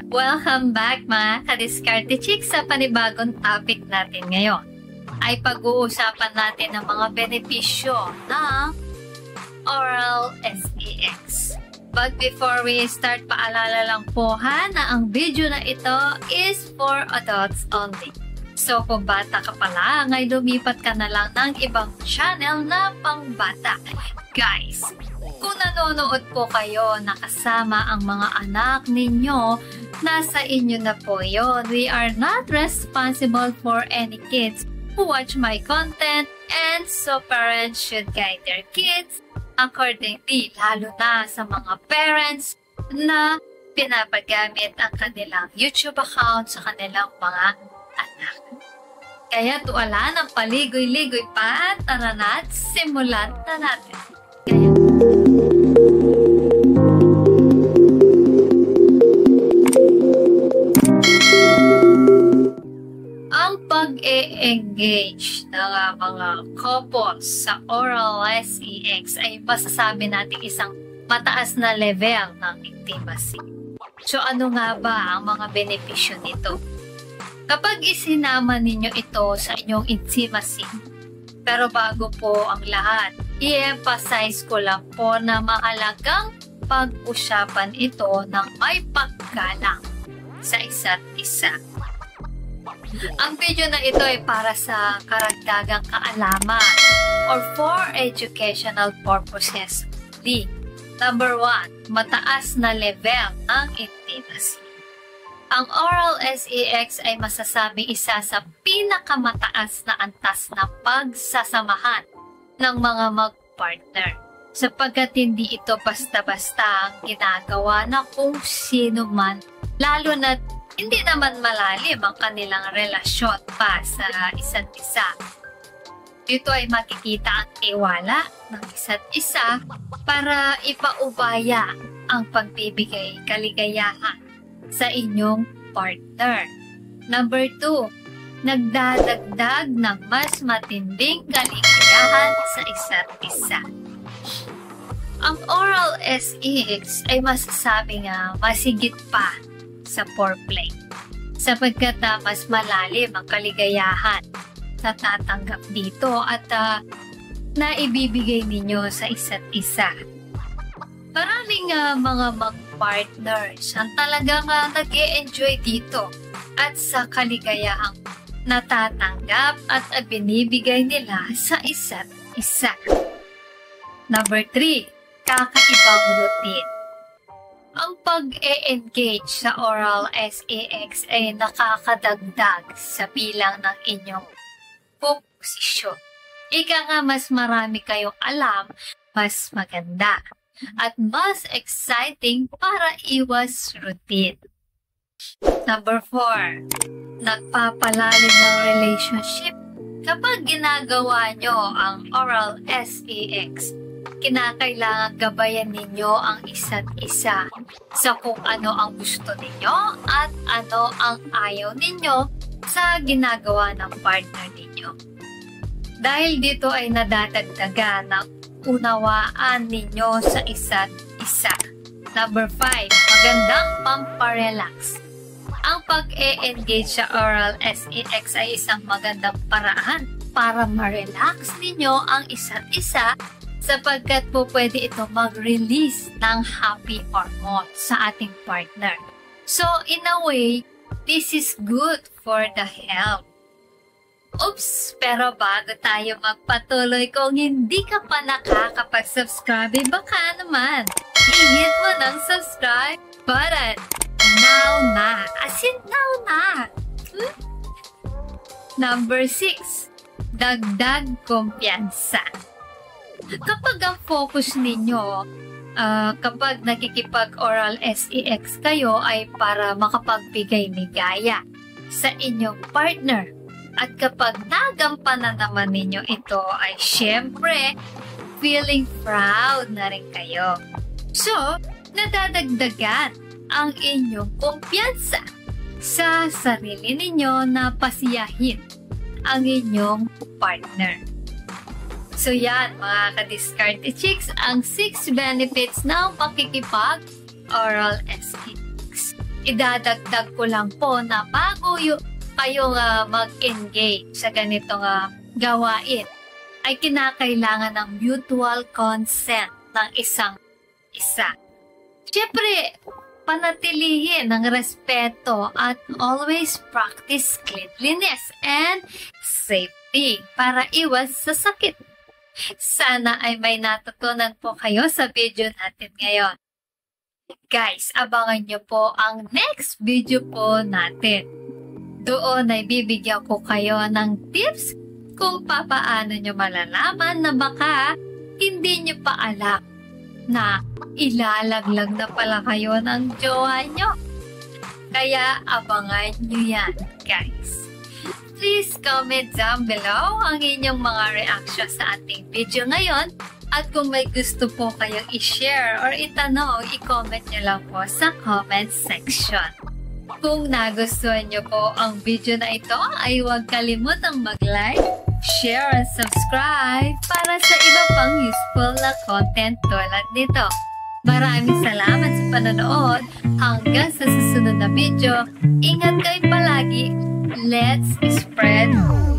Welcome back mga ka-Diskarte Chicks sa panibagong topic natin ngayon. Ay pag-uusapan natin ang mga benepisyo ng oral sex. But before we start, paalala lang po na ang video na ito is for adults only. So kung bata ka pa lang, ay lumipat ka na lang ng ibang channel na pangbata. Guys, kung nanonood po kayo nakasama ang mga anak ninyo, nasa inyo na po yun. We are not responsible for any kids who watch my content, and so parents should guide their kids accordingly, lalo na sa mga parents na pinapagamit ang kanilang YouTube account sa kanilang mga anak. Kaya tuwala ng paligoy-ligoy pa, tara na at simulan na natin. Ang pag-e-engage ng mga couples sa oral sex ay masasabi natin isang mataas na level ng intimacy. So ano nga ba ang mga benepisyo nito? Kapag isinama ninyo ito sa inyong intimacy, pero bago po ang lahat, i-emphasize ko lang po na mahalagang pag-usapan ito ng may paggalang sa isa't isa. Ang video na ito ay para sa karagdagang kaalaman or for educational purposes. Number 1, mataas na level ng intimacy. Ang oral sex ay masasabing isa sa pinakamataas na antas na pagsasamahan ng mga mag-partner, sapagkat hindi ito basta-basta ang ginagawa na kung sino man, lalo na hindi naman malalim ang kanilang relasyon pa sa isa't isa. Dito ay makikita ang tiwala ng isa't isa para ipaubaya ang pagbibigay kaligayahan sa inyong partner. Number 2, nagdadagdag ng mas matinding kaligayahan sa isa't isa. Ang oral sex ay masasabi nga masigit pa sa foreplay, sapagkat mas malalim ang kaligayahan sa tatanggap dito at naibibigay ninyo sa isa't isa. Maraming mga mag-partners ang talagang nag-e-enjoy dito at sa kaligayahang natatanggap at binibigay nila sa isa't isa. Number 3, kakaibang routine. Ang pag-e-engage sa oral sex ay nakakadagdag sa bilang ng inyong posisyon. Ika nga mas marami kayong alam, mas maganda at mas exciting para iwas routine. Number 4, nagpapalalim ng relationship. Kapag ginagawa nyo ang oral sex, kinakailangan gabayan ninyo ang isa't isa sa kung ano ang gusto ninyo at ano ang ayaw ninyo sa ginagawa ng partner ninyo. Dahil dito ay nadadagdagan ng unawaan ninyo sa isa't isa. Number 5, magandang pamparelax. Ang pag-e-engage sa oral sex ay isang magandang paraan para ma-relax ninyo ang isa't isa, sapagkat po pwede ito mag-release ng happy hormone sa ating partner. So in a way, this is good for the health. Oops! Pero bago tayo magpatuloy, kung hindi ka pa nakakapag-subscribe, baka naman, i-hit mo ng subscribe button. Now na! As in now na! Number 6, dagdag kumpiyansa. Kapag ang focus ninyo, kapag nakikipag-oral sex kayo ay para makapagbigay ligaya sa inyong partner. At kapag nagampanan naman ninyo ito ay syempre, feeling proud na rin kayo. So, nadadagdagan ang inyong kumpiyansa sa sarili ninyo na pasiyahin ang inyong partner. So yan mga ka-Diskarte Chicks, ang 6 benefits ng pakikipag-oral sex. idadagdag ko lang po na bago kayo mag-engage sa ganitong gawain, ay kinakailangan ng mutual consent ng isang isa. Siyempre, panatilihin ng respeto at always practice cleanliness and safety para iwas sa sakit. Sana ay may natutunan po kayo sa video natin ngayon. Guys, abangan nyo po ang next video po natin. Doon ay bibigyan ko kayo ng tips kung paano nyo malalaman na baka hindi nyo pa alam na ilalaglag na pala kayo ng jowa nyo. Kaya abangan nyo yan, guys. Please comment down below ang inyong mga reaction sa ating video ngayon. At kung may gusto po kayong i-share or itanong, i-comment nyo lang po sa comment section. Kung nagustuhan nyo po ang video na ito, ay huwag kalimutang mag-like, share, and subscribe para sa iba pang useful na content tulad nito. Maraming salamat sa panonood. Hanggang sa susunod na video, ingat kayo palagi. Let's spread love.